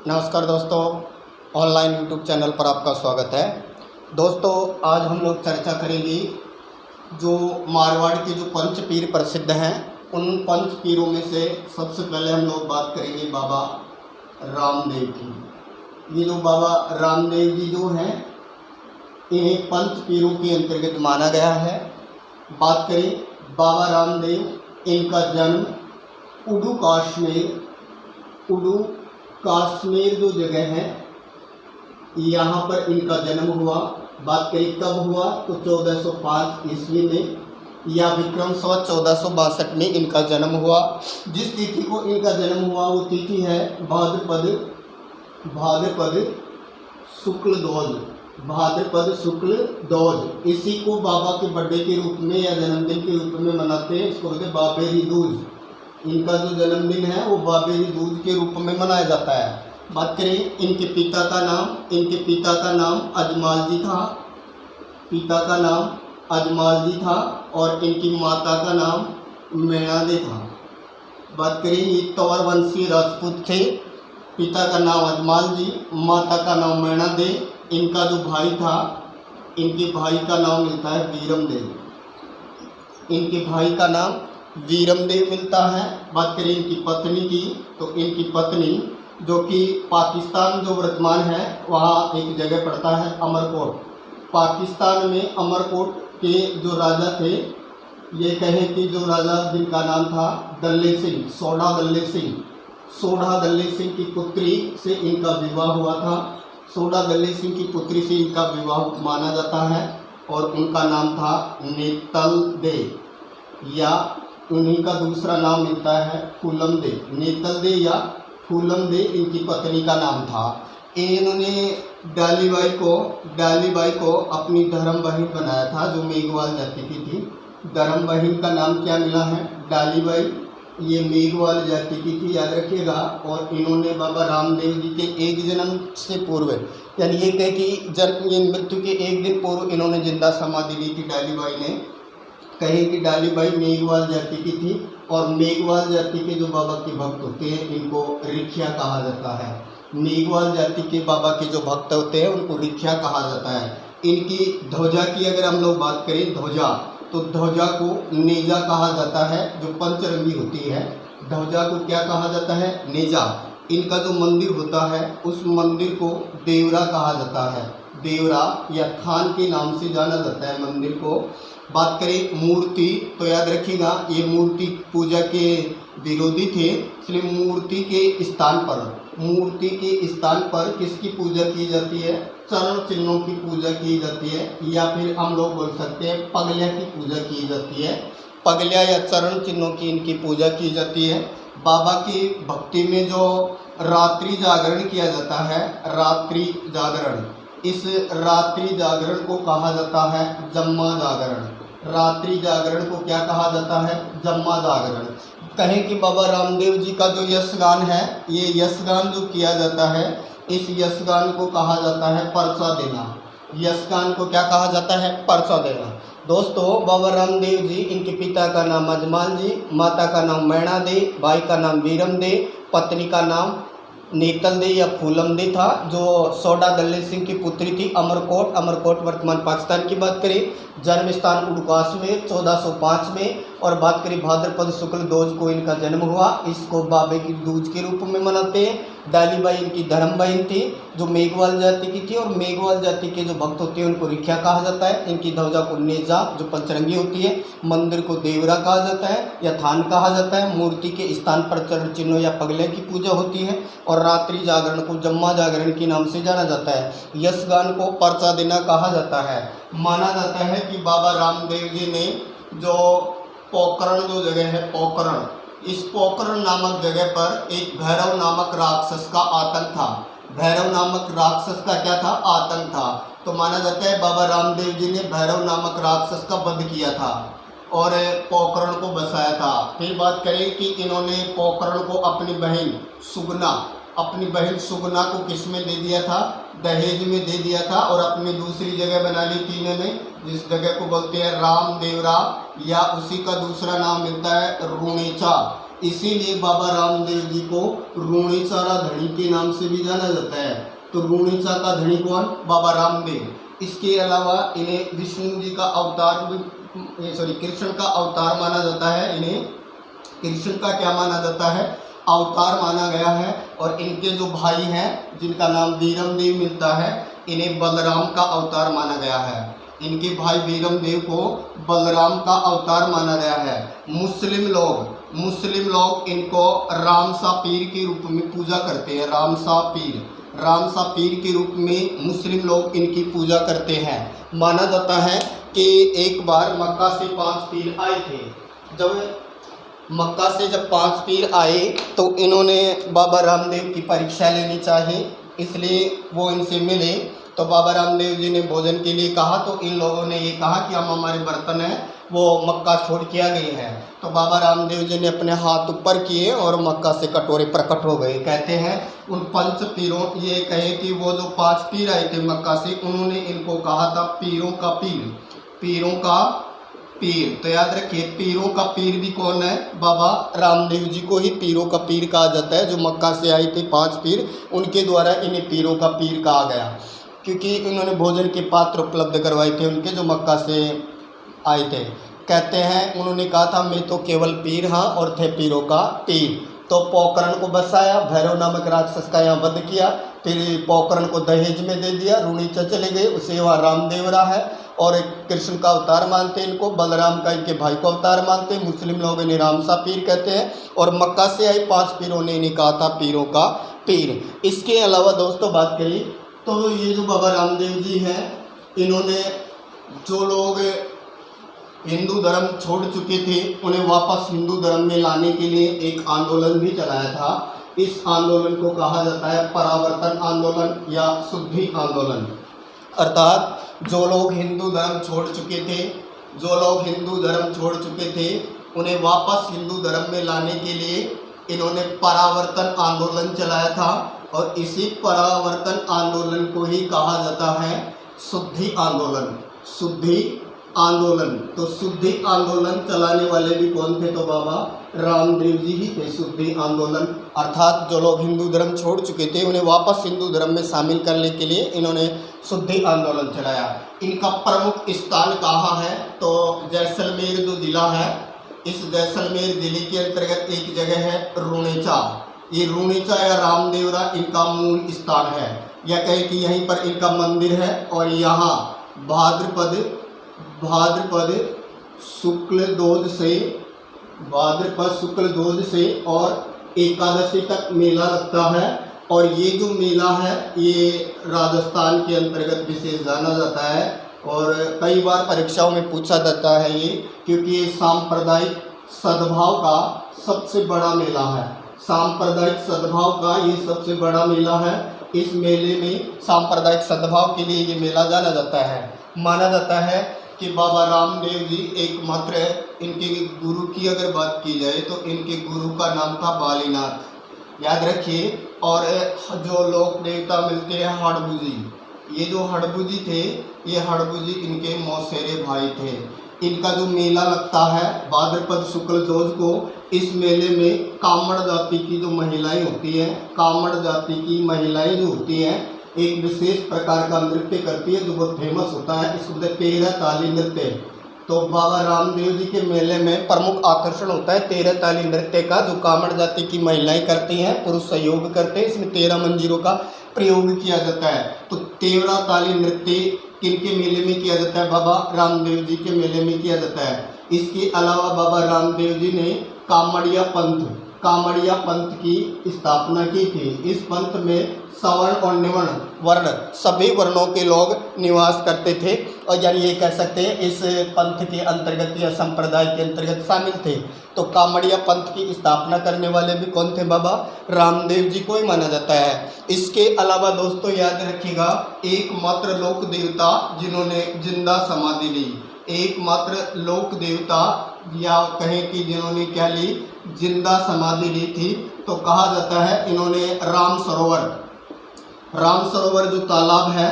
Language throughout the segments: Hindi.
नमस्कार दोस्तों, ऑनलाइन यूट्यूब चैनल पर आपका स्वागत है। दोस्तों, आज हम लोग चर्चा करेंगे जो मारवाड़ के जो पंच पीर प्रसिद्ध हैं, उन पंच पीरों में से सबसे पहले हम लोग बात करेंगे बाबा रामदेव की। ये जो बाबा रामदेव जी जो हैं, इन्हें पंच पीरों के अंतर्गत माना गया है। बात करें बाबा रामदेव, इनका जन्म उडू कश्मीर जो जगह है, यहाँ पर इनका जन्म हुआ। बात करें कब हुआ तो 1405 ईस्वी में या विक्रम संवत 1462 में इनका जन्म हुआ। जिस तिथि को इनका जन्म हुआ वो तिथि है भाद्रपद शुक्ल दोज। इसी को बाबा के बर्थडे के रूप में या जन्मदिन के रूप में मनाते हैं। इसको बोलते हैं बाबेरी दूज। इनका जो जन्मदिन है वो बाबेरी दूज के रूप में मनाया जाता है। बात करें इनके पिता का नाम अजमाल जी था। पिता का नाम अजमाल जी था और इनकी माता का नाम मैणादे था। बात करें ये तौर वंशीय राजपूत थे। पिता का नाम अजमाल जी, माता का नाम मैणादे। इनका जो भाई था, इनके भाई का नाम मिलता है वीरमदेव। इनके भाई का नाम वीरमदेव मिलता है। बात करें इनकी पत्नी की तो इनकी पत्नी जो कि पाकिस्तान जो वर्तमान है वहाँ एक जगह पड़ता है अमरकोट। पाकिस्तान में अमरकोट के जो राजा थे, ये कहें कि जो राजा जिनका नाम था दल्ले सिंह, सोढ़ा दल्ले सिंह की पुत्री से इनका विवाह हुआ था। सोढ़ा दल्ले सिंह की पुत्री से इनका विवाह माना जाता है और उनका नाम था नेतल दे, या उन्हीं का दूसरा नाम मिलता है फूलम दे। नेतल दे या फूलम दे इनकी पत्नी का नाम था। इन्होंने डालीबाई को अपनी धर्म बहन बनाया था, जो मेघवाल जाति की थी। धर्म बहन का नाम क्या मिला है? डालीबाई। ये मेघवाल जाति की थी, याद रखिएगा। और इन्होंने बाबा रामदेव जी के एक जन्म से पूर्व, यानी ये कहे कि मृत्यु के एक दिन पूर्व इन्होंने जिंदा समाधि ली थी। डालीबाई ने कहे कि डालीबाई मेघवाल जाति की थी और मेघवाल जाति के जो बाबा के भक्त होते हैं इनको रिखिया कहा जाता है। मेघवाल जाति के बाबा के जो भक्त होते हैं उनको रिखिया कहा जाता है। इनकी ध्वजा की अगर हम लोग बात करें, ध्वजा, तो ध्वजा को नेजा कहा जाता है, जो पंचरंगी होती है। ध्वजा को क्या कहा जाता है? नेजा। इनका जो मंदिर होता है उस मंदिर को देवरा कहा जाता है। देवरा या थान के नाम से जाना जाता है मंदिर को। बात करें मूर्ति, तो याद रखिएगा ये मूर्ति पूजा के विरोधी थे, इसलिए मूर्ति के स्थान पर किसकी पूजा की जाती है? चरण चिन्हों की पूजा की जाती है, या फिर हम लोग बोल सकते हैं पगलिया की पूजा की जाती है। पगलिया या चरण चिन्हों की इनकी पूजा की जाती है। बाबा की भक्ति में जो रात्रि जागरण किया जाता है, रात्रि जागरण, इस रात्रि जागरण को कहा जाता है जम्मा जागरण। रात्रि जागरण को क्या कहा जाता है? जम्मा जागरण। कहें कि बाबा रामदेव जी का जो यशगान है, ये यशगान जो किया जाता है, इस यशगान को कहा जाता है पर्चा देना। यशगान को क्या कहा जाता है? पर्चा देना। दोस्तों, बाबा रामदेव जी, इनके पिता का नाम अजमाल जी, माता का नाम मैणा दे, भाई का नाम वीरम दे, पत्नी का नाम नेतल दे या फूलम दे था, जो सोढ़ा दल्ले सिंह की पुत्री थी। अमरकोट वर्तमान पाकिस्तान की बात करें। जन्म स्थान उडुकाश में 1405 में। और बात करें भाद्रपद शुक्ल दोज को इनका जन्म हुआ। इसको बाबे की दूज के रूप में मनाते हैं। डालीबाई इनकी धर्म बहन थी, जो मेघवाल जाति की थी, और मेघवाल जाति के जो भक्त होते हैं उनको रिखिया कहा जाता है। इनकी ध्वजा को नेजा, जो पंचरंगी होती है। मंदिर को देवरा कहा जाता है या थान कहा जाता है। मूर्ति के स्थान पर चरण चिन्हों या पगले की पूजा होती है। और रात्रि जागरण को जम्मा जागरण के नाम से जाना जाता है। यशगान को पर्चा देना कहा जाता है। माना जाता है कि बाबा रामदेव जी ने जो पोकरण जो जगह है, पोकरण, इस पोकरण नामक जगह पर एक भैरव नामक राक्षस का आतंक था। भैरव नामक राक्षस का क्या था? आतंक था। तो माना जाता है बाबा रामदेव जी ने भैरव नामक राक्षस का वध किया था और पोकरण को बसाया था। फिर बात करें कि इन्होंने पोकरण को अपनी बहन सुगना को किस में दे दिया था? दहेज में दे दिया था। और अपनी दूसरी जगह बना ली थी इन्होंने, जिस जगह को बोलते हैं रामदेवरा, या उसी का दूसरा नाम मिलता है रुणेचा। इसीलिए बाबा रामदेव जी को रूणीचारा धनी के नाम से भी जाना जाता है। तो रूणीचा का धनी कौन? बाबा रामदेव। इसके अलावा इन्हें विष्णु जी का अवतार कृष्ण का अवतार माना जाता है। इन्हें कृष्ण का क्या माना जाता है? अवतार माना गया है। और इनके जो भाई हैं जिनका नाम वीरमदेव मिलता है, इन्हें बलराम का अवतार माना गया है। इनके भाई वीरमदेव को बलराम का अवतार माना गया है। मुस्लिम लोग इनको रामसा पीर के रूप में पूजा करते हैं। रामसा पीर के रूप में मुस्लिम लोग इनकी पूजा करते हैं। माना जाता है कि एक बार मक्का से 5 पीर आए थे। जब मक्का से 5 पीर आए तो इन्होंने बाबा रामदेव की परीक्षा लेनी चाहिए, इसलिए वो इनसे मिले। तो बाबा रामदेव जी ने भोजन के लिए कहा, तो इन लोगों ने ये कहा कि हम हमारे बर्तन हैं वो मक्का छोड़ के आ गए हैं। तो बाबा रामदेव जी ने अपने हाथ ऊपर किए और मक्का से कटोरे प्रकट हो गए। कहते हैं उन 5 पीरों, ये कहे कि वो जो 5 पीर आए थे मक्का से, उन्होंने इनको कहा था पीरों का पीर। तो याद रखिए, पीरों का पीर भी कौन है? बाबा रामदेव जी को ही पीरों का पीर कहा जाता है। जो मक्का से आए थे 5 पीर, उनके द्वारा इन्हें पीरों का पीर कहा गया, क्योंकि इन्होंने भोजन के पात्र उपलब्ध करवाए थे उनके जो मक्का से आए थे। कहते हैं उन्होंने कहा था मैं तो केवल पीर हाँ, और थे पीरों का पीर। तो पोकरण को बसाया, भैरव नामक राक्षस का यहाँ वध किया। फिर पोकरण को दहेज में दे दिया, रूणीचा चले गए, उसे वहाँ रामदेव रहा है। और कृष्ण का अवतार मानते हैं इनको, बलराम का इनके भाई को अवतार मानते हैं। मुस्लिम लोग इन्हें रामसा पीर कहते हैं। और मक्का से आए 5 पीरों ने इन्हें कहा था पीरों का पीर। इसके अलावा दोस्तों बात करें तो ये जो बाबा रामदेव जी हैं, इन्होंने जो लोग हिंदू धर्म छोड़ चुके थे उन्हें वापस हिंदू धर्म में लाने के लिए एक आंदोलन भी चलाया था। इस आंदोलन को कहा जाता है परावर्तन आंदोलन या शुद्धि आंदोलन। अर्थात जो लोग हिंदू धर्म छोड़ चुके थे उन्हें वापस हिंदू धर्म में लाने के लिए इन्होंने परावर्तन आंदोलन चलाया था। और इसी परावर्तन आंदोलन को ही कहा जाता है शुद्धि आंदोलन। तो शुद्धि आंदोलन चलाने वाले भी कौन थे? तो बाबा रामदेव जी ही थे। शुद्धि आंदोलन अर्थात जो लोग हिंदू धर्म छोड़ चुके थे उन्हें वापस हिंदू धर्म में शामिल करने के लिए इन्होंने शुद्धि आंदोलन चलाया। इनका प्रमुख स्थान कहाँ है? तो जैसलमेर जो जिला है, इस जैसलमेर जिले के अंतर्गत एक जगह है रूणीचा। ये रूणीचा या रामदेवरा इनका मूल स्थान है, या कहें कि यहीं पर इनका मंदिर है। और यहाँ भाद्रपद शुक्ल दोज से और एकादशी तक मेला लगता है। और ये जो मेला है ये राजस्थान के अंतर्गत विशेष जाना जाता है। और कई बार परीक्षाओं में पूछा जाता है ये, क्योंकि ये सांप्रदायिक सद्भाव का सबसे बड़ा मेला है। सांप्रदायिक सद्भाव का ये सबसे बड़ा मेला है। इस मेले में सांप्रदायिक सद्भाव के लिए ये मेला जाना जाता है। माना जाता है कि बाबा रामदेव जी एकमात्र है। इनके गुरु की अगर बात की जाए तो इनके गुरु का नाम था बालीनाथ, याद रखिए। और जो लोक देवता मिलते हैं हड़बुजी, ये जो हड़बुजी थे, ये हड़बुजी इनके मौसेरे भाई थे। इनका जो मेला लगता है भाद्रपद शुक्ल दोज को, इस मेले में कामड़ जाति की जो महिलाएं होती हैं, कामड़ जाति की महिलाएं जो होती हैं एक विशेष प्रकार का नृत्य करती है जो बहुत फेमस होता है। इसको बोलते 13 ताली नृत्य। तो बाबा रामदेव जी के मेले में प्रमुख आकर्षण होता है 13 ताली नृत्य का, जो कामड़ जाति की महिलाएं करती हैं, पुरुष सहयोग करते हैं। इसमें 13 मंजीरों का प्रयोग किया जाता है। तो 13 ताली नृत्य किनके मेले में किया जाता है? बाबा रामदेव जी के मेले में किया जाता है। इसके अलावा बाबा रामदेव जी ने कामड़िया पंथ की स्थापना की थी। इस पंथ में सवर्ण और निवर्ण वर्ण सभी वर्णों के लोग निवास करते थे, और यानी ये कह सकते हैं इस पंथ के अंतर्गत या संप्रदाय के अंतर्गत शामिल थे। तो कामड़िया पंथ की स्थापना करने वाले भी कौन थे? बाबा रामदेव जी को ही माना जाता है। इसके अलावा दोस्तों याद रखिएगा, एकमात्र लोक देवता जिन्होंने जिंदा समाधि ली, एकमात्र लोक देवता या कहें कि जिन्होंने क्या ली, जिंदा समाधि ली थी, तो कहा जाता है इन्होंने राम सरोवर जो तालाब है,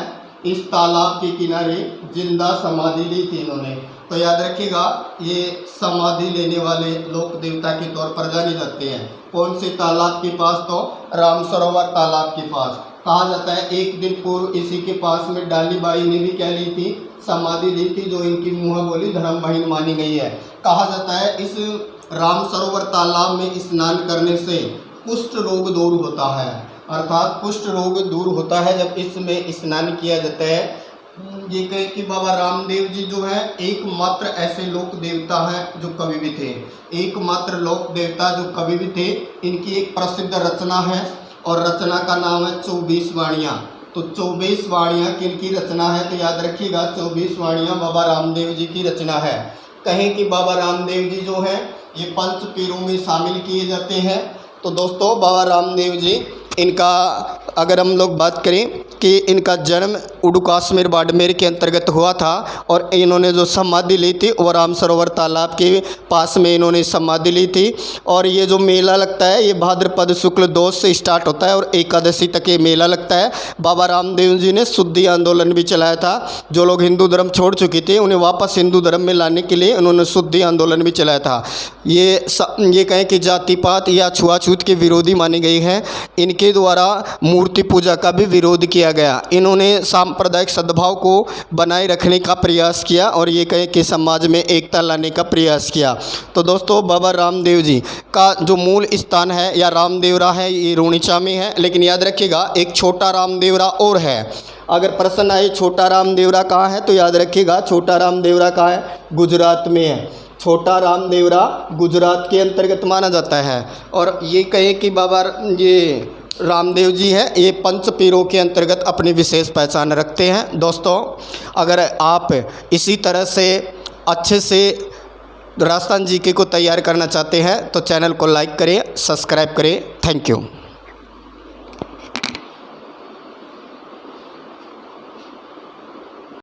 इस तालाब के किनारे जिंदा समाधि ली थी इन्होंने। तो याद रखिएगा ये समाधि लेने वाले लोक देवता के तौर पर जाने जाते हैं। कौन से तालाब के पास? तो राम सरोवर तालाब के पास। कहा जाता है एक दिन पूर्व इसी के पास में डाली बाई ने भी क्या ली थी? समाधि ली थी, जो इनकी मुँह बोली धर्म बहिन मानी गई है। कहा जाता है इस राम सरोवर तालाब में स्नान करने से कुष्ठ रोग दूर होता है, अर्थात कुष्ठ रोग दूर होता है जब इसमें स्नान किया जाता है। ये कहे कि बाबा रामदेव जी जो है एकमात्र ऐसे लोक देवता हैं जो कवि भी थे, एकमात्र लोक देवता जो कवि भी थे। इनकी एक प्रसिद्ध रचना है और रचना का नाम है 24 वाणियाँ। तो 24 वाणियाँ किनकी रचना है? तो याद रखिएगा 24 वाणियाँ बाबा रामदेव जी की रचना है। कहें कि बाबा रामदेव जी जो हैं ये पंच पीरों में शामिल किए जाते हैं। तो दोस्तों बाबा रामदेव जी इनका अगर हम लोग बात करें कि इनका जन्म उडु कश्मीर बाड़मेर के अंतर्गत हुआ था और इन्होंने जो समाधि ली थी वो राम सरोवर तालाब के पास में इन्होंने समाधि ली थी। और ये जो मेला लगता है ये भाद्रपद शुक्ल 2 से स्टार्ट होता है और एकादशी तक ये मेला लगता है। बाबा रामदेव जी ने शुद्धि आंदोलन भी चलाया था। जो लोग हिंदू धर्म छोड़ चुके थे उन्हें वापस हिंदू धर्म में लाने के लिए उन्होंने शुद्धि आंदोलन भी चलाया था। ये कहें कि जाति पात या छुआछूत के विरोधी मानी गई हैं। इनके द्वारा मूर्ति पूजा का भी विरोध किया गया। इन्होंने सांप्रदायिक सद्भाव को बनाए रखने का प्रयास किया और ये कहें कि समाज में एकता लाने का प्रयास किया। तो दोस्तों बाबा रामदेव जी का जो मूल स्थान है या रामदेवरा है ये रूणीचा में है, लेकिन याद रखिएगा एक छोटा रामदेवरा और है। अगर प्रश्न आए छोटा रामदेवरा कहाँ है तो याद रखिएगा छोटा रामदेवरा कहाँ है? गुजरात में है। छोटा रामदेवरा गुजरात के अंतर्गत माना जाता है। और ये कहें कि बाबा ये रामदेव जी है ये पंच पीरों के अंतर्गत अपनी विशेष पहचान रखते हैं। दोस्तों अगर आप इसी तरह से अच्छे से राजस्थान जीके को तैयार करना चाहते हैं तो चैनल को लाइक करें, सब्सक्राइब करें। Thank you.